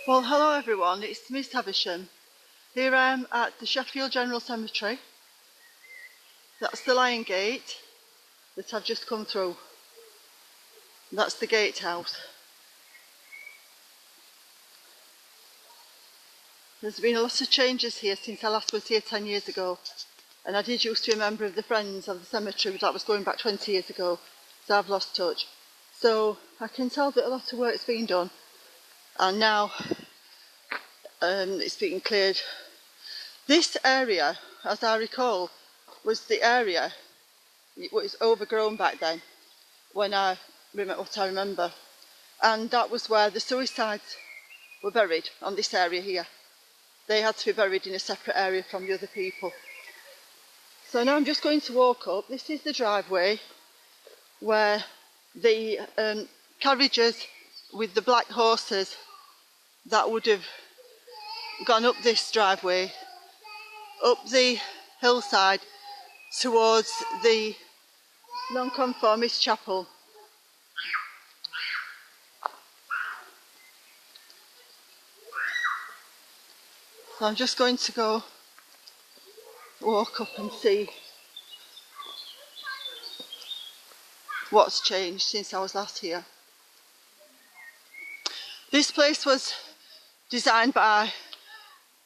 Well, hello everyone, it's Miss Havisham. Here I am at the Sheffield General Cemetery. That's the Lion Gate that I've just come through. That's the gatehouse. There's been a lot of changes here since I last was here 10 years ago. And I did used to be a member of the Friends of the Cemetery, but that was going back 20 years ago. So I've lost touch. So I can tell that a lot of work's been done. And now it's being cleared. This area, as I recall, was the area, it was overgrown back then, when I remember what I remember. And that was where the suicides were buried, on this area here. They had to be buried in a separate area from the other people. So now I'm just going to walk up. This is the driveway where the carriages with the black horses that would have gone up this driveway, up the hillside towards the Nonconformist Chapel. So I'm just going to go walk up and see what's changed since I was last here. This place was designed by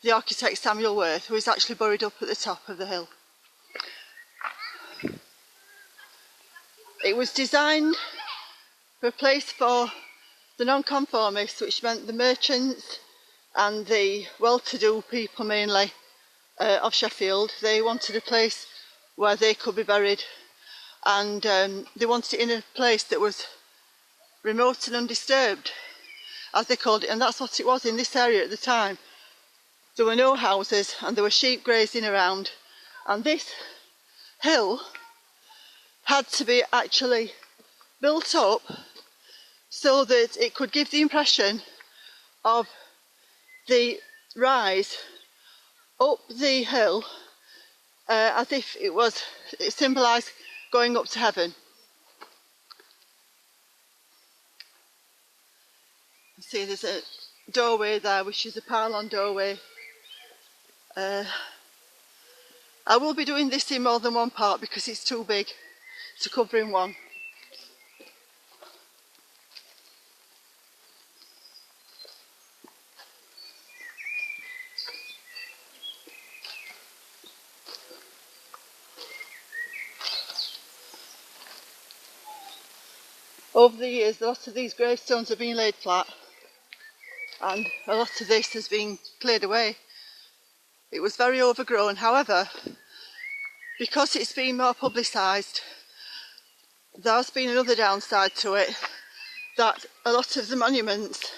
the architect Samuel Worth, who is actually buried up at the top of the hill. It was designed for a place for the nonconformists, which meant the merchants and the well-to-do people mainly of Sheffield. They wanted a place where they could be buried, and they wanted it in a place that was remote and undisturbed, as they called it, and that's what it was in this area at the time. There were no houses and there were sheep grazing around, and this hill had to be actually built up so that it could give the impression of the rise up the hill as if it symbolised going up to heaven. You see there's a doorway there, which is a pylon doorway. I will be doing this in more than one part because it's too big to cover in one. Over the years, a lot of these gravestones have been laid flat, and a lot of this has been cleared away. It was very overgrown. However, because it's been more publicised, there's been another downside to it, that a lot of the monuments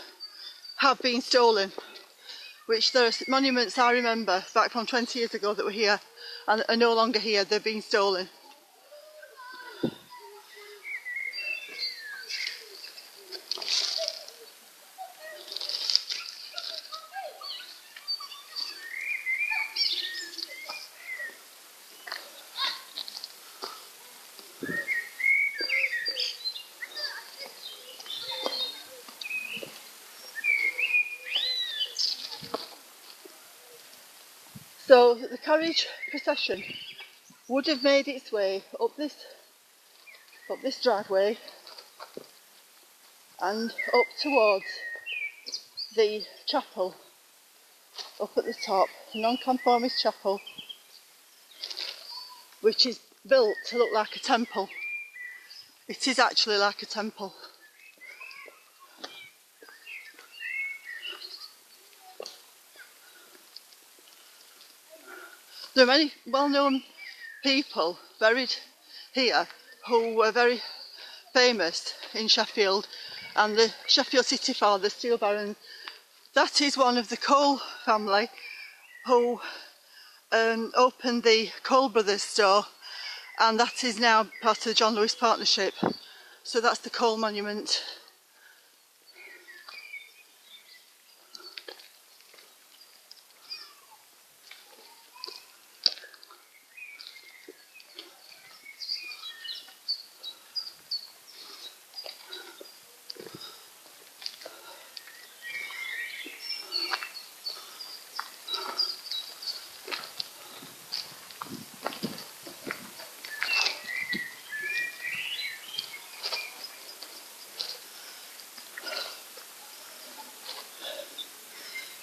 have been stolen, which there are monuments I remember back from 20 years ago that were here and are no longer here. They've been stolen. So the carriage procession would have made its way up this driveway and up towards the chapel up at the top, the Nonconformist Chapel, which is built to look like a temple. It is actually like a temple. There are many well-known people buried here who were very famous in Sheffield, and the Sheffield City Fathers, Steel Barons. That is one of the Cole family who opened the Cole Brothers store, and that is now part of the John Lewis Partnership. So that's the Cole Monument.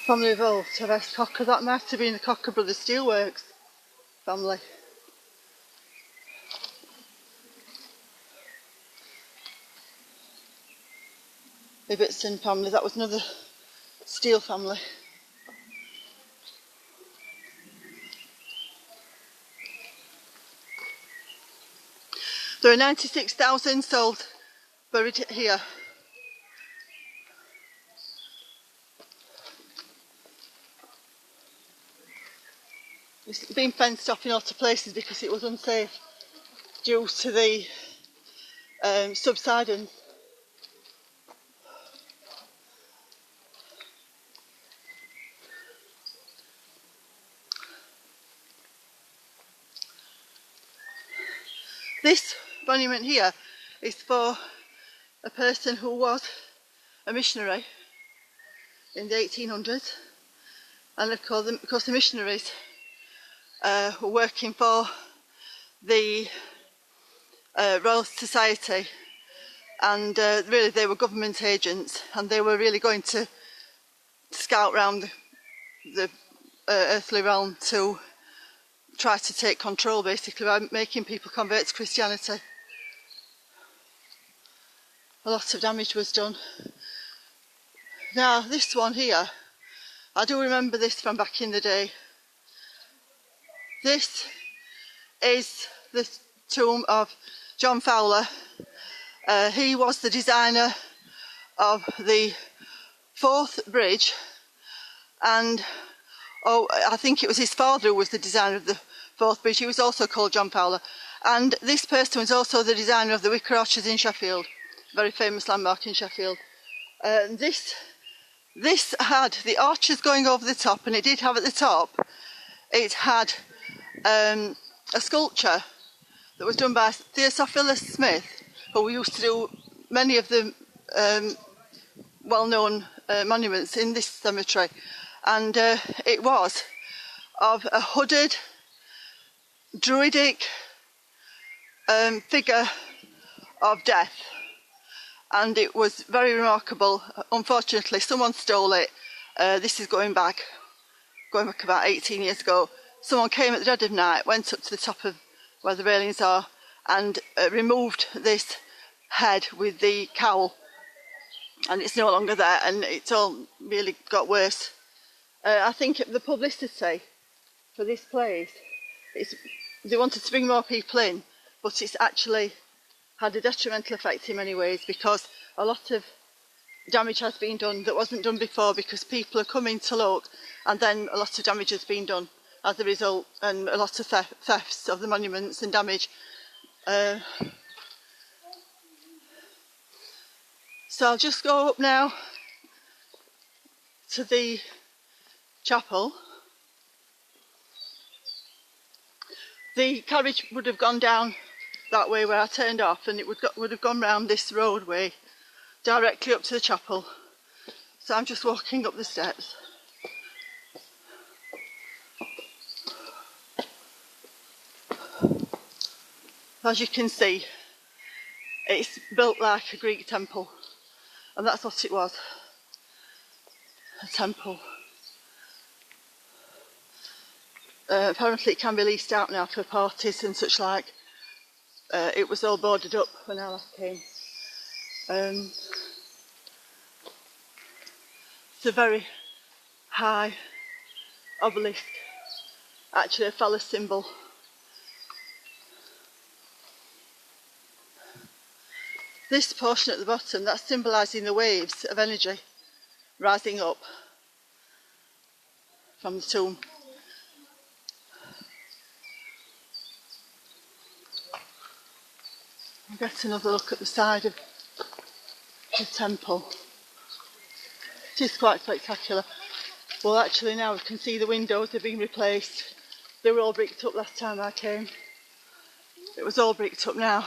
family evolved to West Cocker. That might have been the Cocker Brothers Steelworks family. Ibbotson family, that was another steel family. There are 96,000 souls buried here. It's been fenced off in a lot of places because it was unsafe due to the subsidence. This monument here is for a person who was a missionary in the 1800s, and of course the missionaries were working for the Royal Society, and really they were government agents, and they were really going to scout round the earthly realm to try to take control, basically, by making people convert to Christianity. A lot of damage was done. Now this one here, I do remember this from back in the day. This is the tomb of John Fowler. He was the designer of the Forth Bridge, and I think it was his father who was the designer of the Forth Bridge. He was also called John Fowler, and this person was also the designer of the Wicker Arches in Sheffield, a very famous landmark in Sheffield. This had the arches going over the top, and it did have at the top, it had a sculpture that was done by Theophilus Smith, who used to do many of the well-known monuments in this cemetery, and it was of a hooded druidic figure of death, and it was very remarkable. Unfortunately, someone stole it. This is going back about 18 years ago. Someone came at the dead of night, went up to the top of where the railings are, and removed this head with the cowl, and it's no longer there, and it's all really got worse. I think the publicity for this place, they wanted to bring more people in, but it's actually had a detrimental effect in many ways, because a lot of damage has been done that wasn't done before, because people are coming to look, and then a lot of damage has been done as a result, and a lot of thefts of the monuments and damage. So I'll just go up now to the chapel. The carriage would have gone down that way where I turned off, and it would have gone round this roadway directly up to the chapel. So I'm just walking up the steps. As you can see, it's built like a Greek temple, and that's what it was, a temple. Apparently it can be leased out now for parties and such like. It was all boarded up when I last came. It's a very high obelisk, actually a phallus symbol. This portion at the bottom, that's symbolising the waves of energy rising up from the tomb. I'll get another look at the side of the temple. It is quite spectacular. Well, actually now we can see the windows have been replaced. They were all bricked up last time I came. It was all bricked up now.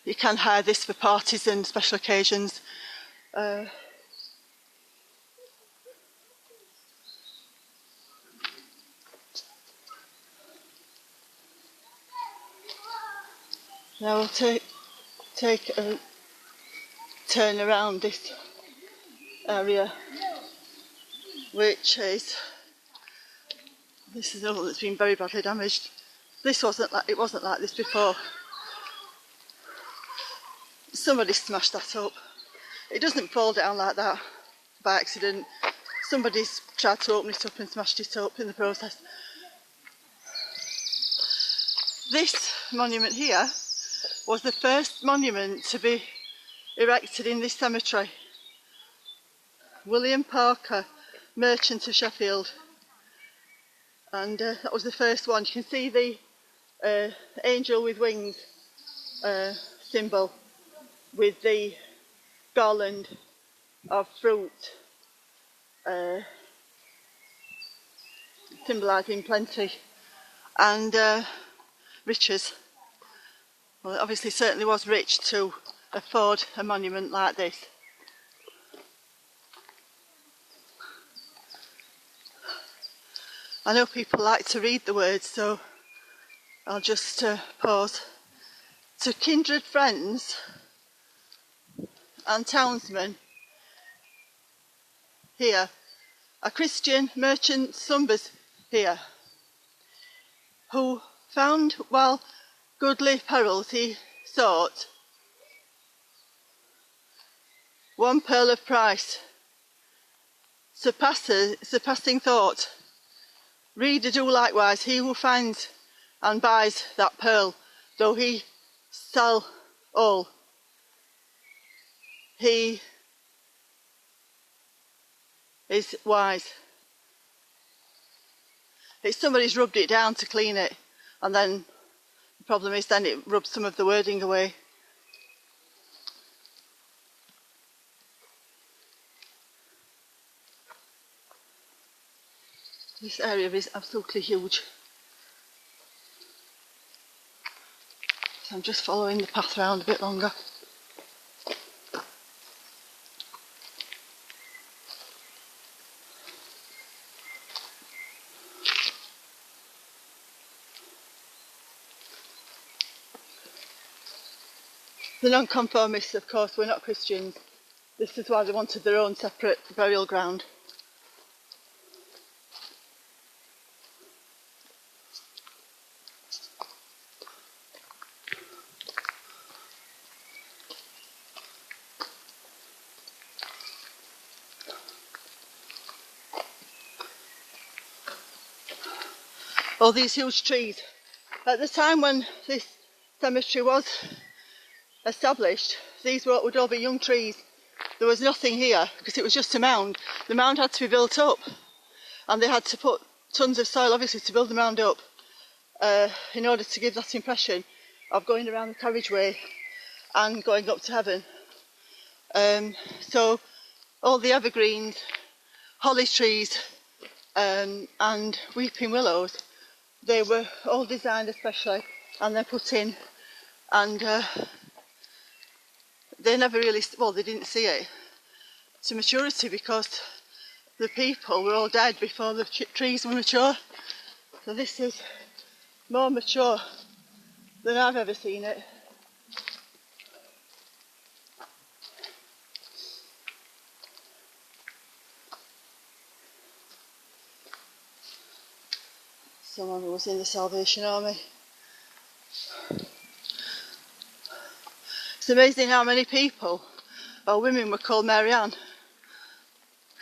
You can hire this for parties and special occasions. Now we'll take a turn around this area which is, this is another one that's been very badly damaged. It wasn't like this before. Somebody smashed that up. It doesn't fall down like that by accident. Somebody's tried to open it up and smashed it up in the process. This monument here was the first monument to be erected in this cemetery. William Parker, merchant of Sheffield. And that was the first one. You can see the angel with wings symbol with the garland of fruit symbolising plenty and riches. Well, it obviously certainly was rich to afford a monument like this. I know people like to read the words, so I'll just pause. To kindred friends and townsmen here, a Christian merchant slumbers here, who found while goodly perils he sought, one pearl of price, surpassing thought. Reader, do likewise. He who finds and buys that pearl, though he sell all, he is wise. It's somebody's rubbed it down to clean it, and then the problem is then it rubs some of the wording away. This area is absolutely huge. So I'm just following the path round a bit longer. The Nonconformists, of course, were not Christians. This is why they wanted their own separate burial ground. All these huge trees. At the time when this cemetery was established, these would all be young trees. There was nothing here because it was just a mound. The mound had to be built up, and they had to put tons of soil, obviously, to build the mound up in order to give that impression of going around the carriageway and going up to heaven. So all the evergreens, holly trees and weeping willows, they were all designed especially and then put in, and they never really, well, they didn't see it to maturity because the people were all dead before the trees were mature. So this is more mature than I've ever seen it. Someone who was in the Salvation Army. It's amazing how many people or women were called Mary Ann.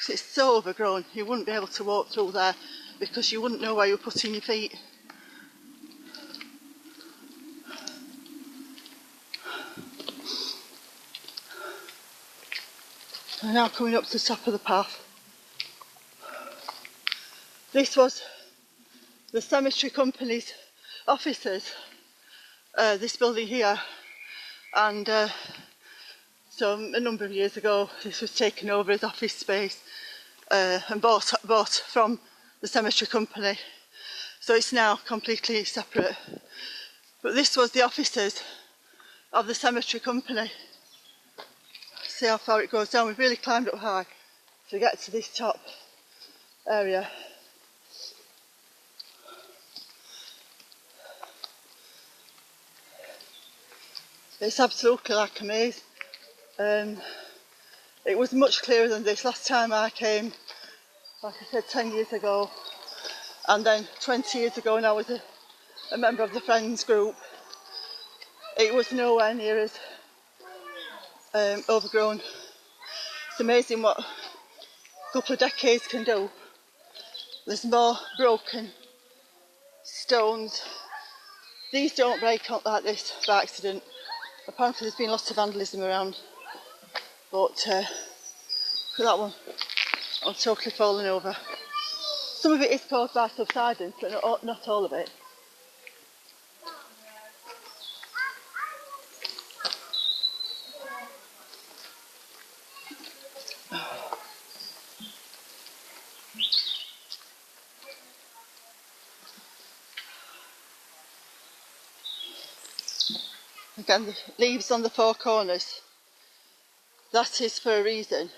It's so overgrown, you wouldn't be able to walk through there because you wouldn't know where you were putting your feet. We're now coming up to the top of the path. This was the cemetery company's offices, this building here, and so a number of years ago this was taken over as office space and bought from the cemetery company, so it's now completely separate. But this was the offices of the cemetery company. See how far it goes down. We've really climbed up high to get to this top area. It's absolutely like a maze. It was much clearer than this. Last time I came like I said, 10 years ago, and then 20 years ago when I was a member of the Friends group, it was nowhere near as overgrown. It's amazing what a couple of decades can do. There's more broken stones. These don't break up like this by accident. Apparently there's been lots of vandalism around, but look at that one, I'm totally fallen over. Some of it is caused by subsidence, but not all of it. Again, the leaves on the four corners, that is for a reason.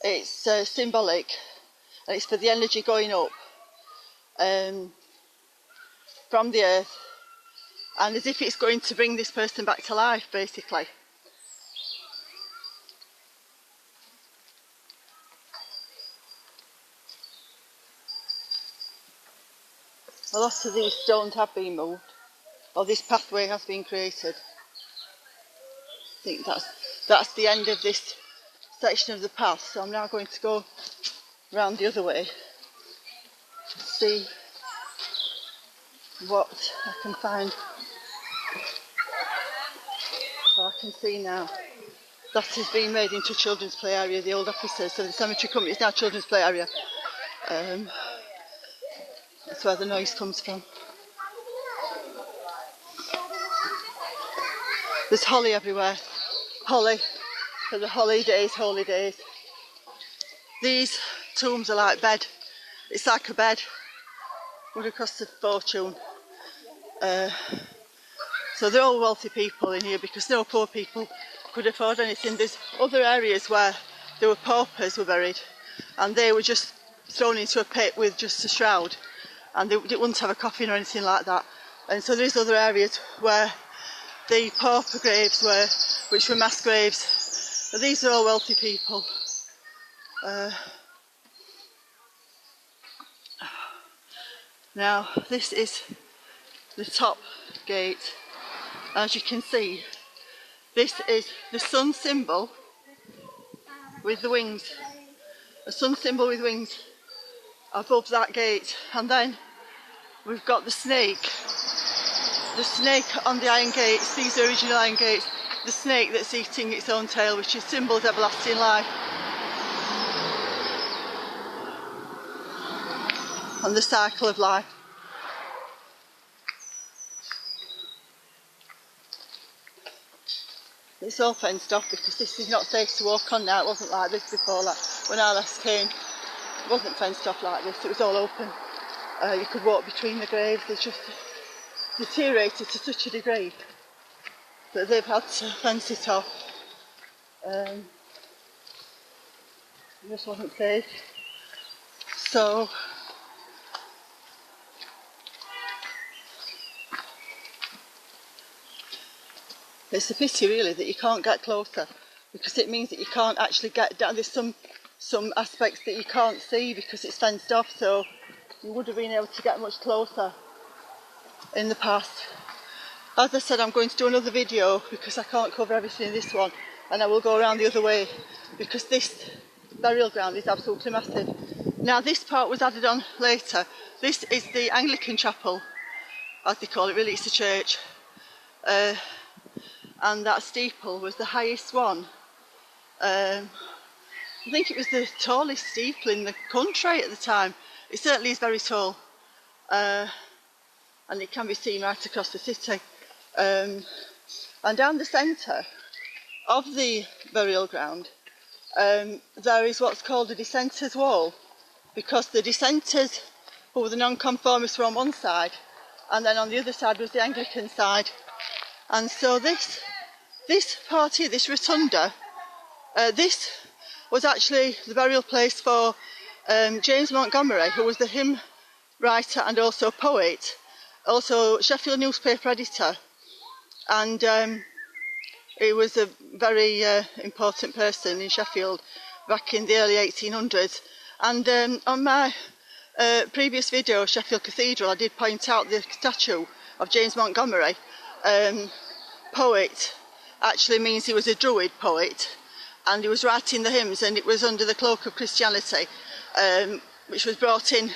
It's symbolic, and it's for the energy going up from the earth, and as if it's going to bring this person back to life, basically. A lot of these stones have been moved, or this pathway has been created. I think that's the end of this section of the path, so I'm now going to go round the other way to see what I can find. So I can see now that has been made into a children's play area, the old offices, so the cemetery company is now a children's play area. That's where the noise comes from. There's holly everywhere. Holly for the holidays, holy days. These tombs are like bed. It's like a bed. Would have cost a fortune. So they're all wealthy people in here because no poor people could afford anything. There's other areas where there were paupers were buried, and they were just thrown into a pit with just a shroud, and they wouldn't have a coffin or anything like that. And so there's other areas where the pauper graves were, which were mass graves. But these are all wealthy people. Now this is the top gate. As you can see, this is the sun symbol with the wings. A sun symbol with wings above that gate, and then we've got the snake on the iron gates. These are original iron gates. The snake that's eating its own tail, which is symbol of everlasting life. And the cycle of life. It's all fenced off because this is not safe to walk on now. It wasn't like this before. Like when I last came, it wasn't fenced off like this. It was all open. You could walk between the graves. It's just deteriorated to such a degree that they've had to fence it off. It just wasn't safe. So it's a pity really that you can't get closer, because it means that you can't actually get down. There's some aspects that you can't see because it's fenced off, so you would have been able to get much closer in the past. As I said, I'm going to do another video because I can't cover everything in this one, and I will go around the other way because this burial ground is absolutely massive. Now this part was added on later. This is the Anglican Chapel, as they call it. Really it's a church. And that steeple was the highest one. I think it was the tallest steeple in the country at the time. It certainly is very tall, and it can be seen right across the city. And down the centre of the burial ground there is what's called a Dissenters Wall, because the Dissenters, who were the Non-conformists, were on one side, and then on the other side was the Anglican side. And so this part here, this rotunda, this was actually the burial place for James Montgomery, who was the hymn writer and also poet, also Sheffield newspaper editor, and he was a very important person in Sheffield back in the early 1800s, And on my previous video, Sheffield Cathedral, I did point out the statue of James Montgomery, poet, actually means he was a Druid poet, and he was writing the hymns, and it was under the cloak of Christianity, which was brought in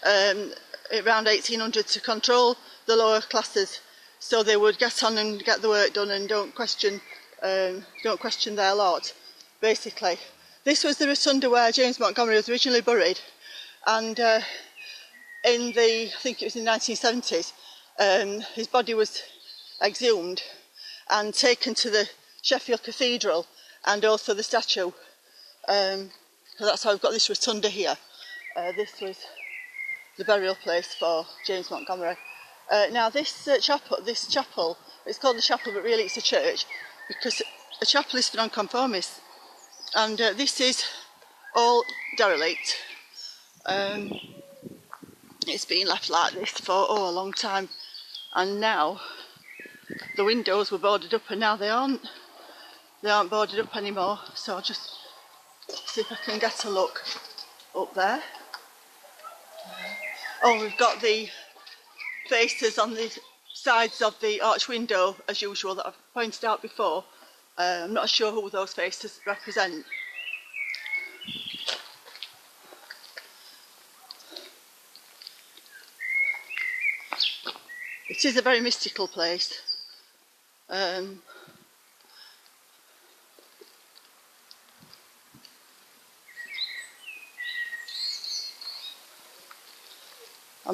around 1800 to control the lower classes, so they would get on and get the work done and don't question their lot, basically. This was the rotunda where James Montgomery was originally buried, and in the, I think it was in the 1970s, his body was exhumed and taken to the Sheffield Cathedral and also the statue. So that's how we've got this rotunda here. This was the burial place for James Montgomery. Now this chapel, it's called the chapel, but really it's a church, because a chapel is for non-conformists, and this is all derelict. It's been left like this for a long time, and now the windows were boarded up, and now they aren't boarded up anymore. So I'll just see if I can get a look up there. Oh, we've got the faces on the sides of the arch window as usual that I've pointed out before. I'm not sure who those faces represent. It is a very mystical place. I'm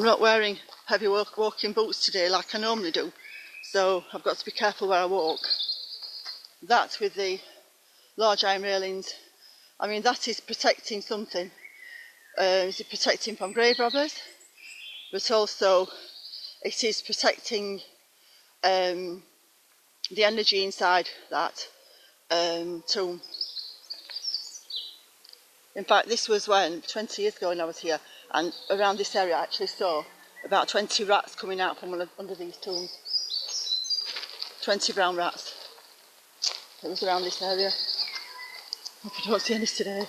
not wearing heavy walking boots today like I normally do, so I've got to be careful where I walk. That with the large iron railings, I mean, that is protecting something. Is it protecting from grave robbers? But also it is protecting the energy inside that tomb. In fact, this was when, 20 years ago when I was here, and around this area I actually saw about 20 rats coming out from under these tombs. 20 brown rats. It was around this area. Hope I don't see any today.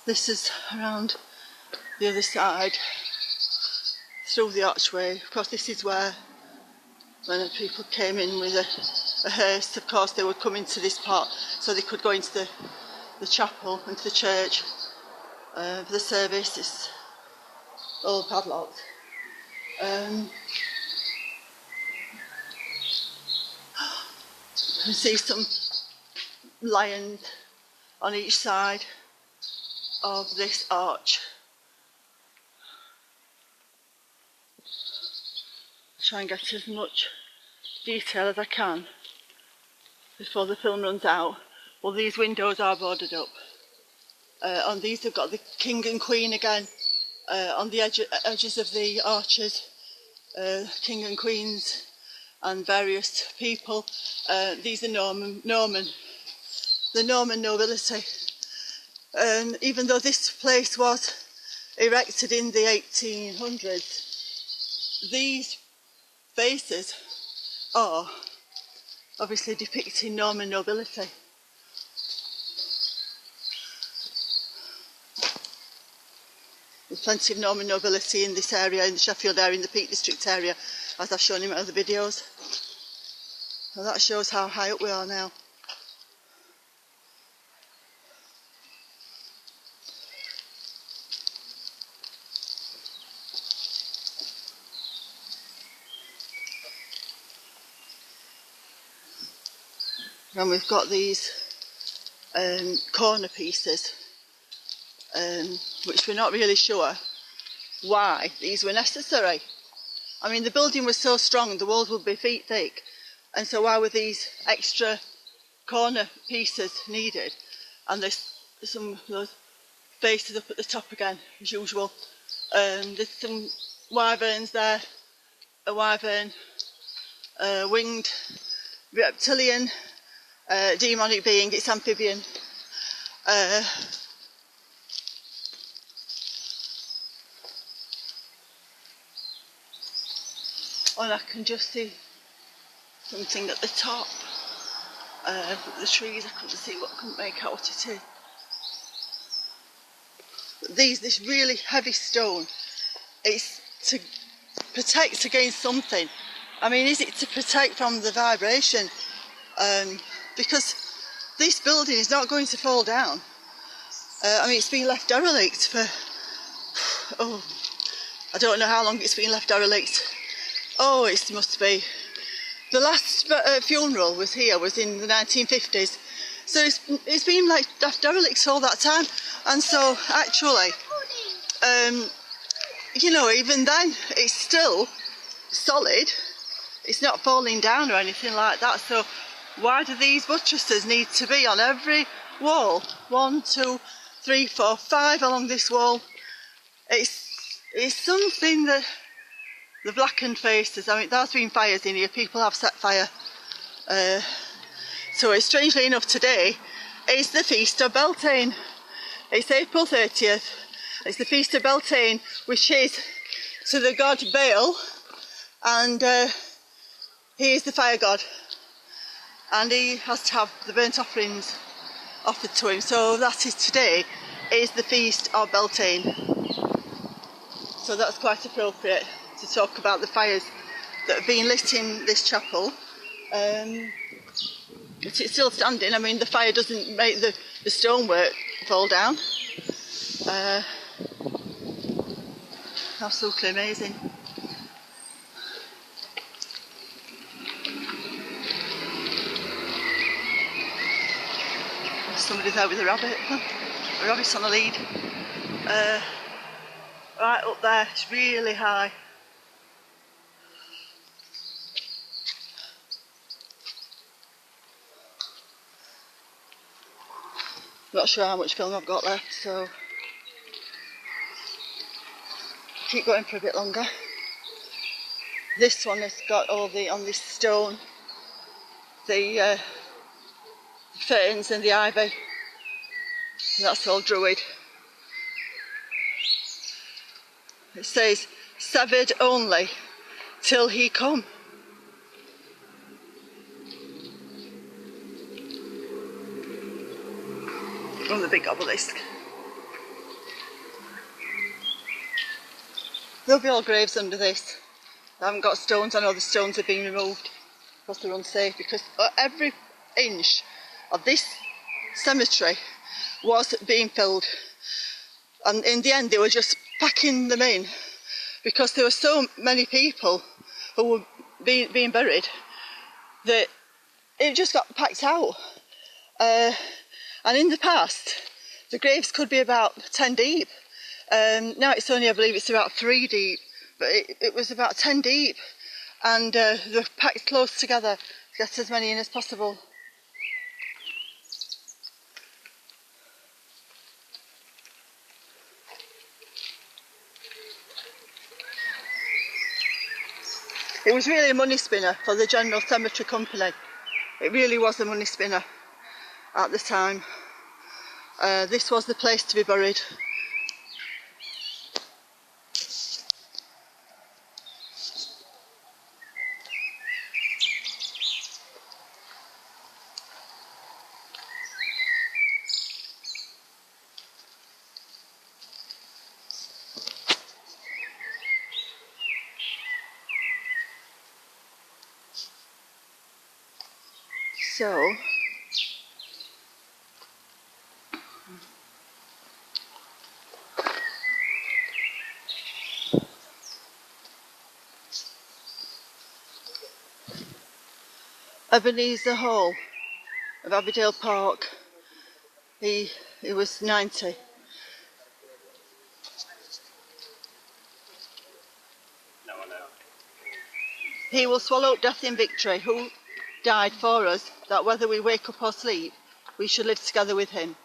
This is around the other side, through the archway. Of course, this is where, when people came in with a hearse, of course they would come into this part so they could go into the chapel, into the church for the service. It's all padlocked. You can see some lions on each side of this arch. Try and get as much detail as I can before the film runs out. Well, these windows are boarded up. On these they've got the King and Queen again. On the edges of the arches, King and Queens and various people. These are the Norman nobility. Even though this place was erected in the 1800s, these faces are obviously depicting Norman nobility. There's plenty of Norman nobility in this area, in the Sheffield area, in the Peak District area, as I've shown in my other videos. So that shows how high up we are now. And we've got these corner pieces, which we're not really sure why these were necessary. I mean, the building was so strong, the walls would be feet thick, and so why were these extra corner pieces needed? And there's some of those faces up at the top again, as usual. There's some wyverns there, a wyvern, winged reptilian, demonic being, it's amphibian. And I can just see something at the top. The trees, I couldn't make out what it is. this really heavy stone, it's to protect against something. I mean, is it to protect from the vibration? Because this building is not going to fall down. I mean, it's been left derelict for, I don't know how long it's been left derelict. Oh, it must be. The last funeral was here, was in the 1950s. So it's been like left derelict all that time. And so actually, you know, even then, it's still solid. It's not falling down or anything like that. So why do these buttresses need to be on every wall? 1, 2, 3, 4, 5 along this wall. It's something that the blackened faces, I mean, there's been fires in here, people have set fire. So strangely enough, today is the Feast of Beltane. It's April 30th. It's the Feast of Beltane, which is to the god Baal, and he is the fire god. And he has to have the burnt offerings offered to him. So that is today, is the Feast of Beltane. So that's quite appropriate to talk about the fires that have been lit in this chapel. But it's still standing. I mean, the fire doesn't make the stonework fall down. Absolutely amazing. Somebody there with a rabbit. A rabbit's on a lead. Right up there, it's really high. Not sure how much film I've got left, so keep going for a bit longer. This one has got all on this stone, the ferns and the ivy. And that's all druid. It says, severed only till he come. From the big obelisk. There'll be all graves under this. I haven't got stones. I know the stones have been removed because they're unsafe, because every inch of this cemetery was being filled, and in the end they were just packing them in because there were so many people who were being buried that it just got packed out. And in the past, the graves could be about 10 deep. Now it's only, I believe it's about 3 deep, but it was about 10 deep. And they're packed close together to get as many in as possible. It was really a money spinner for the General Cemetery Company. It really was a money spinner at the time. This was the place to be buried. So, Ebenezer Hall of Abbeydale Park, he was 90. He will swallow up death in victory, who died for us, that whether we wake up or sleep, we should live together with him.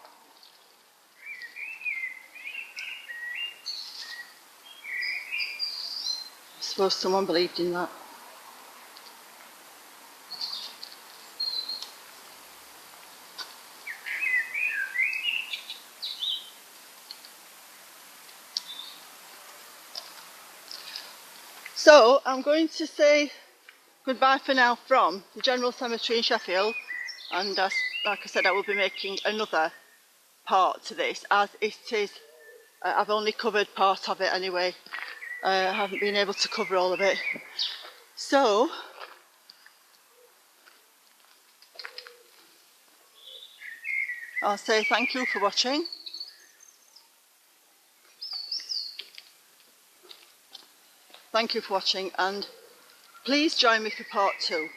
I suppose someone believed in that. So I'm going to say goodbye for now from the General Cemetery in Sheffield, and like I said, I will be making another part to this, as it is I've only covered part of it anyway. I haven't been able to cover all of it. So, I'll say thank you for watching. Thank you for watching, and please join me for part 2.